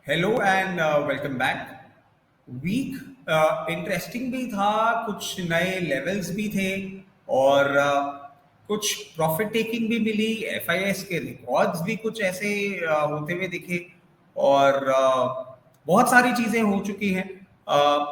Hello and welcome back. Week interesting भी था, कुछ नए लेवल्स भी थे और कुछ प्रॉफिट टेकिंग भी मिली। एफआईएस के रिकॉर्ड्स भी कुछ ऐसे होते हुए दिखे और बहुत सारी चीजें हो चुकी हैं।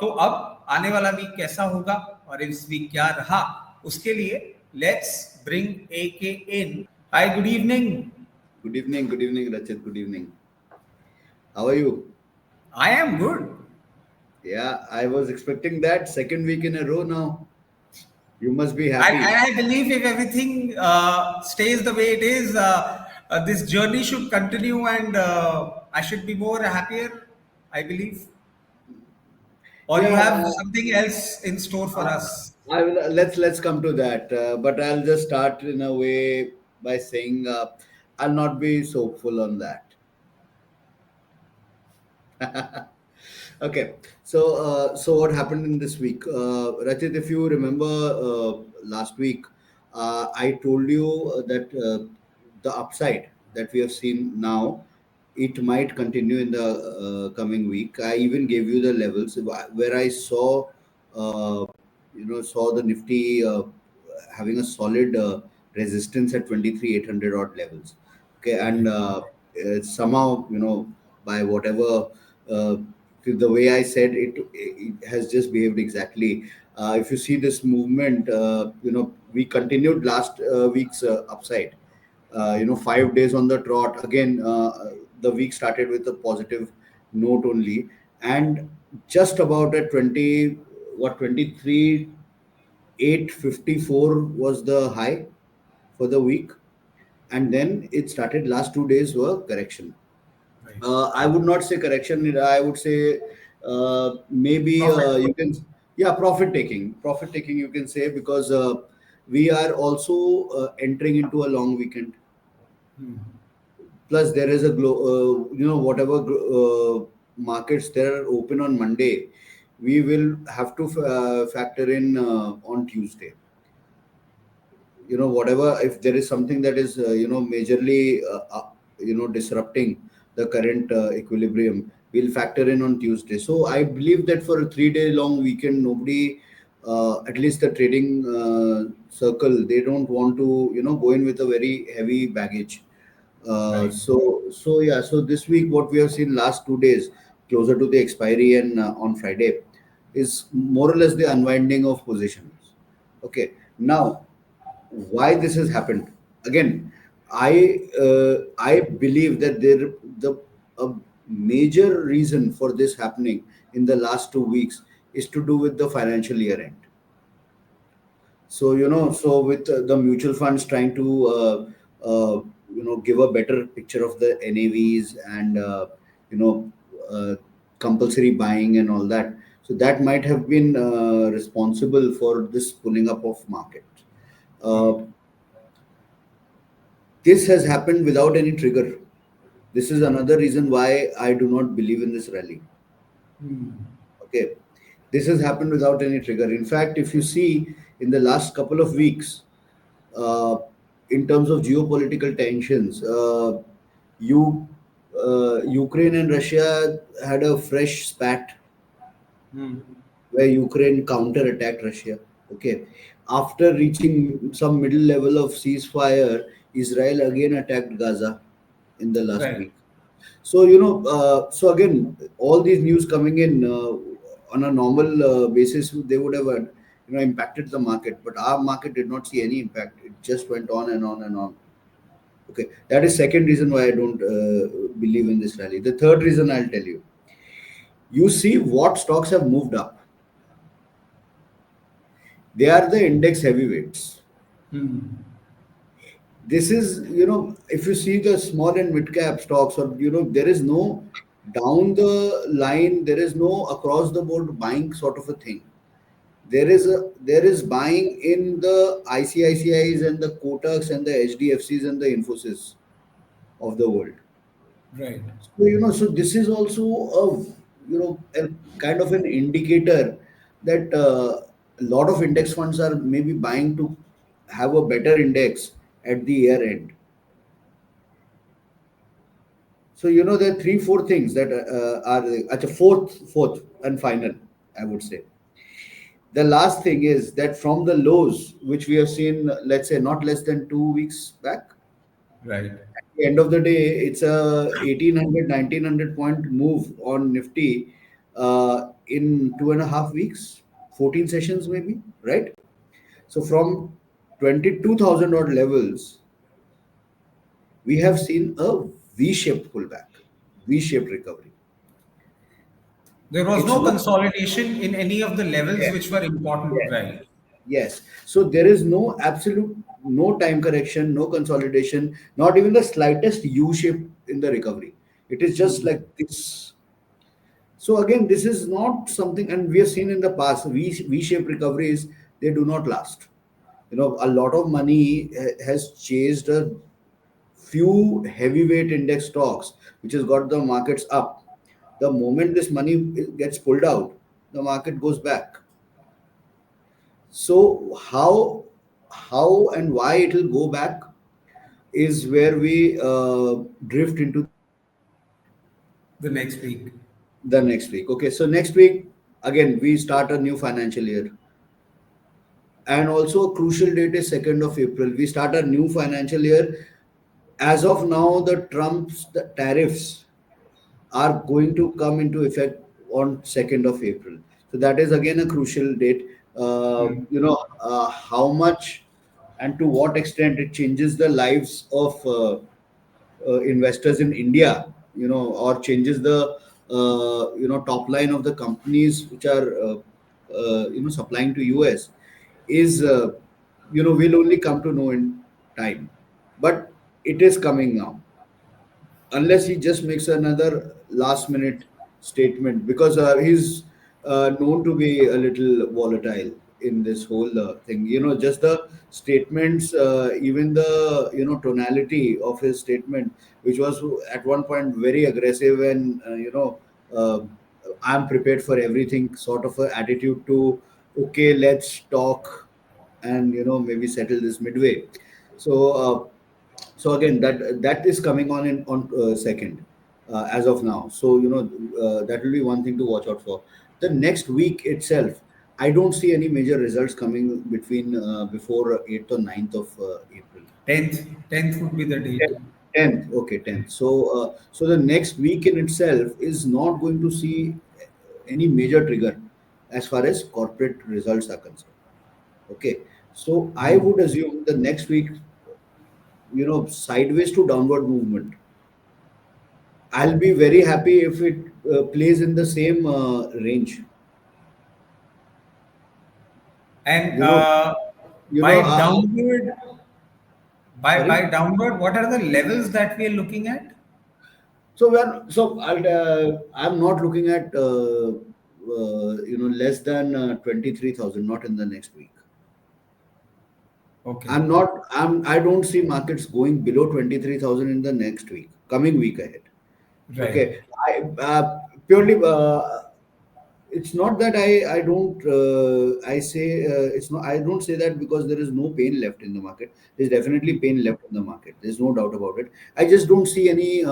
तो अब आने वाला वीक कैसा होगा और इस वीक क्या रहा, उसके लिए let's bring A K in. Hi, good evening. Good evening, Rachit. Good evening. How are you? I am good. Yeah, I was expecting that second week in a row now. You must be And happy. I believe if everything stays the way it is, this journey should continue and I should be more happier, I believe. Or you Yeah, have something else in store for uh, us? I will, let's come to that. But I'll just start in a way by saying I'll not be so full on that. Okay, so what happened in this week, Rachit? If you remember last week, I told you that the upside that we have seen now, it might continue in the coming week. I even gave you the levels where I saw, saw the Nifty having a solid resistance at 23,800 odd levels. Okay, and somehow, by whatever. The way I said it, it has just behaved exactly. If you see this movement, we continued last week's upside. 5 days on the trot. Again, the week started with a positive note only, and just about at 23,854 was the high for the week, and then it started. Last 2 days were correction. Right. I would not say correction. I would say maybe Profit. you can, yeah, profit taking. Profit taking, you can say, because we are also entering into a long weekend. Plus, there is a whatever markets that are open on Monday, we will have to factor in on Tuesday. Whatever, if there is something that is majorly disrupting the current equilibrium, we'll factor in on Tuesday. So I believe that for a 3 day long weekend, nobody, at least the trading circle, they don't want to go in with a very heavy baggage. Right. So this week, what we have seen last 2 days, closer to the expiry and on Friday, is more or less the unwinding of positions. Okay, now why this has happened? Again, I believe that the a major reason for this happening in the last 2 weeks is to do with the financial year end. So with the mutual funds trying to give a better picture of the NAVs and you know compulsory buying and all that, so that might have been responsible for this pulling up of market. uh, this has happened without any trigger. This is another reason why I do not believe in this rally. Okay, this has happened without any trigger. In fact, if you see in the last couple of weeks, uh, in terms of geopolitical tensions, Ukraine and Russia had a fresh spat where Ukraine counter-attacked Russia. Okay, after reaching some middle level of ceasefire, Israel again attacked Gaza in the last Right. week. So so again, all these news coming in on a normal basis, they would have impacted the market, but our market did not see any impact. It just went on and on and on. Okay, that is second reason why I don't believe in this rally. The third reason I'll tell you. You see what stocks have moved up. They are the index heavyweights. This is, if you see the small and mid cap stocks, or there is no down the line, there is no across the board buying sort of a thing. There is buying in the ICICIs and the Kotaks and the HDFCs and the Infosys of the world. Right. So this is also a kind of an indicator that a lot of index funds are maybe buying to have a better index at the year end. So there are three, four things that are at a fourth and final, I would say. The last thing is that from the lows which we have seen, let's say not less than 2 weeks back, Right. at the end of the day, it's a 1800, 1900 point move on Nifty in 2.5 weeks, 14 sessions maybe, right? So from 22,000 odd levels, we have seen a V-shaped pullback, V-shaped recovery. There was It's no not. consolidation in any of the levels Yes, which were important, yes, right? yes. So there is no absolute, no time correction, no consolidation, not even the slightest U shape in the recovery. It is just like this. So again, this is not something, and we have seen in the past V-shaped recoveries, they do not last. A lot of money has chased a few heavyweight index stocks, which has got the markets up. The moment this money gets pulled out, the market goes back. So how and why it will go back is where we drift into The next week. the next week. Okay, so next week again we start a new financial year, and also a crucial date is 2nd of April. We start a new financial year. As of now, the tariffs are going to come into effect on 2nd of April. So that is again a crucial date. How much and to what extent it changes the lives of investors in India, or changes the top line of the companies which are supplying to US is we'll only come to know in time, but it is coming now, unless he just makes another last minute statement, because he's known to be a little volatile in this whole thing. Just the statements, even the tonality of his statement, which was at one point very aggressive, and uh, I'm prepared for everything sort of a attitude, to okay, let's talk and maybe settle this midway. So again, that is coming on in on second, as of now. So that will be one thing to watch out for. The next week itself, I don't see any major results coming between before 8th or 9th of April. 10th would be the date. 10th, okay, 10th. So the next week in itself is not going to see any major trigger as far as corporate results are concerned. Okay, so I would assume the next week, sideways to downward movement. I'll be very happy if it plays in the same range. And You know, you know. by downward, by Sorry. downward, what are the levels that we are looking at? I'm not looking at less than 23,000. Not in the next week. Okay. I'm not. I don't see markets going below 23,000 in the next week, coming week ahead. Right. Okay. I purely. It's not that I don't I say it's not, I don't say that because there is no pain left in the market. There's definitely pain left in the market. There's no doubt about it. I just don't see any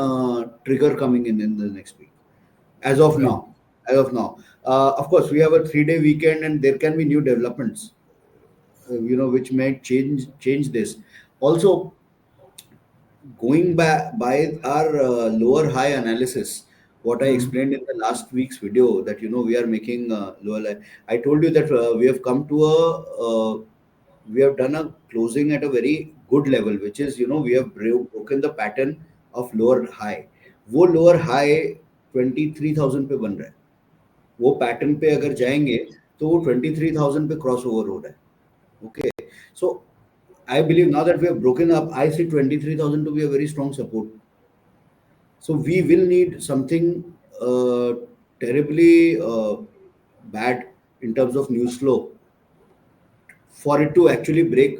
trigger coming in the next week, as of Right. now. As of now, of course, we have a 3-day weekend, and there can be new developments, which may change this. Also, going back by our lower high analysis, what I Hmm. explained in the last week's video, that we are making lower high. I told you that we have come to we have done a closing at a very good level, which is we have broken the pattern of lower high. वो lower high 23,000 पे बन रहा है. वो pattern पे अगर जाएंगे तो वो 23,000 पे क्रॉस ओवर हो रहा है. Okay, so I believe now that we have broken up, I see 23,000 to be a very strong support. So we will need something terribly bad in terms of news flow for it to actually break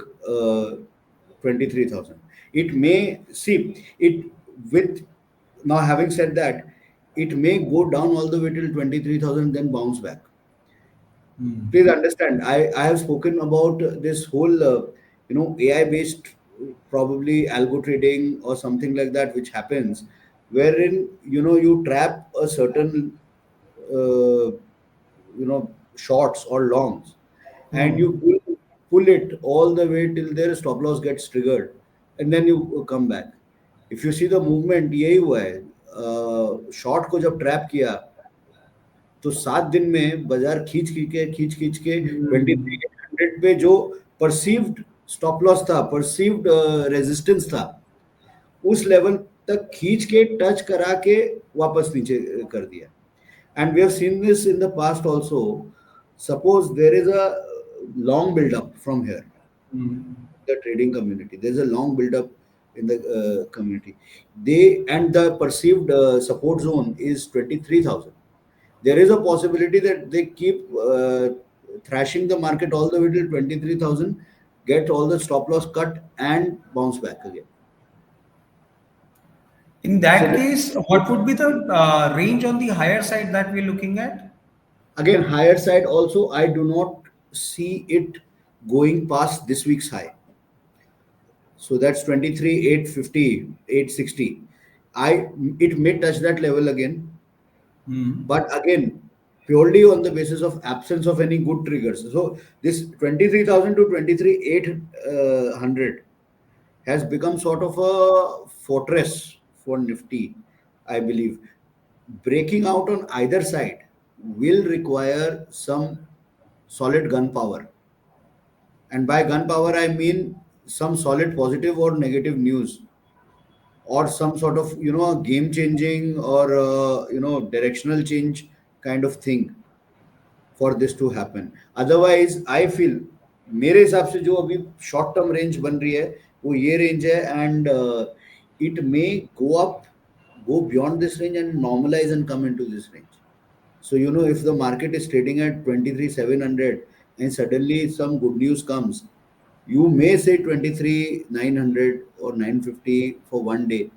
23,000. It may see it with, now having said that, it may go down all the way till 23,000, then bounce back. Please understand, I have spoken about this whole AI based, probably algo trading or something like that, which happens wherein you trap a certain uh, shorts or longs, and you pull it all the way till their stop loss gets triggered, and then you come back. If you see the movement, यही हुआ है, short को जब trap किया तो 7 दिन में बाजार खींच खींच के 2300 पे जो परसीव्ड स्टॉप लॉस था, परसीव्ड रेजिस्टेंस था, उस लेवल तक खींच के टच करा के वापस नीचे कर दिया. And we have seen this in the past also. Suppose there is a long build up from here, the trading community. There's a long build up in the community. And the perceived support zone is 23,000. There is a possibility that they keep thrashing the market all the way till 23,000, get all the stop loss cut, and bounce back again. In that case, what would be the range on the higher side that we're looking at? Again, higher side also, I do not see it going past this week's high. So that's 23,850, 860. It may touch that level again, but again, purely on the basis of absence of any good triggers. So this 23,000 to 23,800 has become sort of a fortress for Nifty, I believe. Breaking out on either side will require some solid gunpowder. And by gunpowder, I mean some solid positive or negative news, or some sort of game changing or directional change kind of thing for this to happen. Otherwise, I feel मेरे हिसाब से जो अभी short term range बन रही है वो ये रेंज है, and it may go beyond this range and normalize and come into this range. So if the market is trading at 23,700 and suddenly some good news comes, you may say 23,900 or 950 for one day,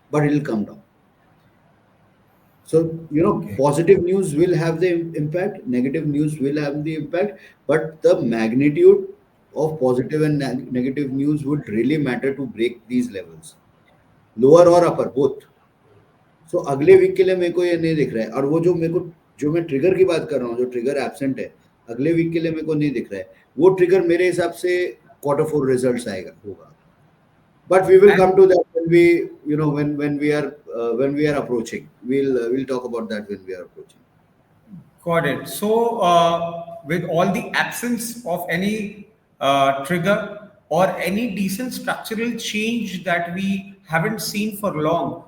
but it will come down. So positive news will have the impact, negative news will have the impact, but the magnitude of positive and negative news would really matter to break these levels, lower or upper both. So अगले week के लिए मेरे को ये नहीं दिख रहा है, और वो जो मैं ट्रिगर की बात कर रहा हूँ, जो ट्रिगर एब्सेंट है अगले वीक के लिए मेरे को नहीं दिख रहा है. वो ट्रिगर मेरे हिसाब से Q4 रिजल्ट्स आएगा होगा. But we will come to that when we are approaching. We'll talk about that when we are approaching. Got it. So, with all the absence of any trigger or any decent structural change that we haven't seen for long,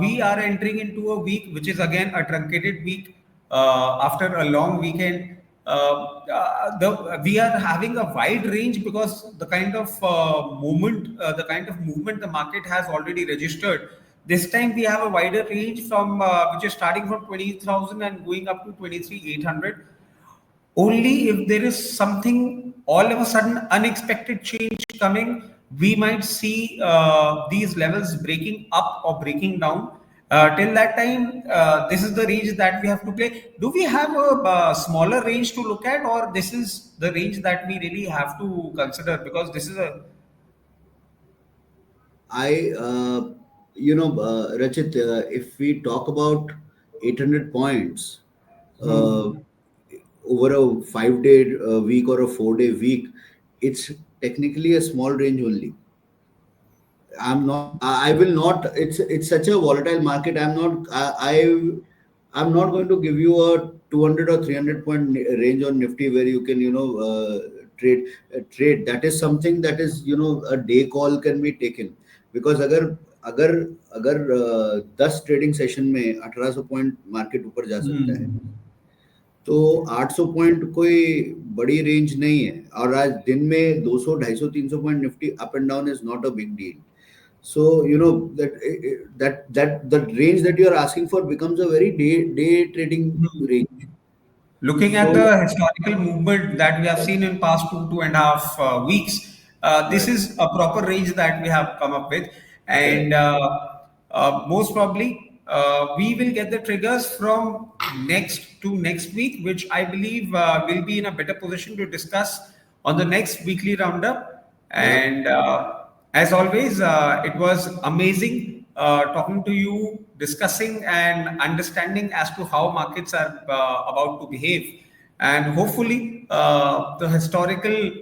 we are entering into a week which is again a truncated week after a long weekend. We are having a wide range because the kind of movement the market has already registered. This time we have a wider range from which is starting from 20,000 and going up to 23,800. Only if there is something all of a sudden unexpected change coming, we might see these levels breaking up or breaking down. Till that time, this is the range that we have to play. Do we have a smaller range to look at, or this is the range that we really have to consider? Because this is a Rachit, if we talk about 800 points over a 5-day week or a 4-day week, it's technically a small range only. I will not, it's such a volatile market. I'm not going to give you a 200 or 300 point range on Nifty where you can, trade. That is something that is, a day call can be taken. Because अगर 10 trading session में 1800 point market ऊपर जा सकता है, तो 800 point कोई बड़ी range नहीं है. और आज दिन में 200, 250, 300 point Nifty up and down is not a big deal. So that the range that you are asking for becomes a very day trading range. Looking at the historical movement that we have seen in past 2.5 weeks, this is a proper range that we have come up with, and most probably we will get the triggers from next week, which I believe will be in a better position to discuss on the next weekly roundup. And as always, it was amazing talking to you, discussing and understanding as to how markets are about to behave, and hopefully the historical,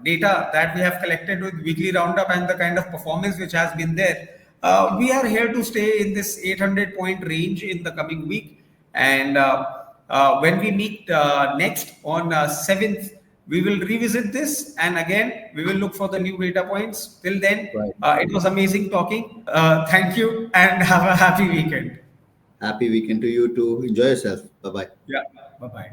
data that we have collected with weekly roundup and the kind of performance which has been there. We are here to stay in this 800-point range in the coming week, and when we meet next on 7th, we will revisit this, and again we will look for the new data points. Till then, Right. it was amazing talking. Thank you and have a happy weekend. Happy weekend to you too. Enjoy yourself. Bye bye. Yeah, bye bye.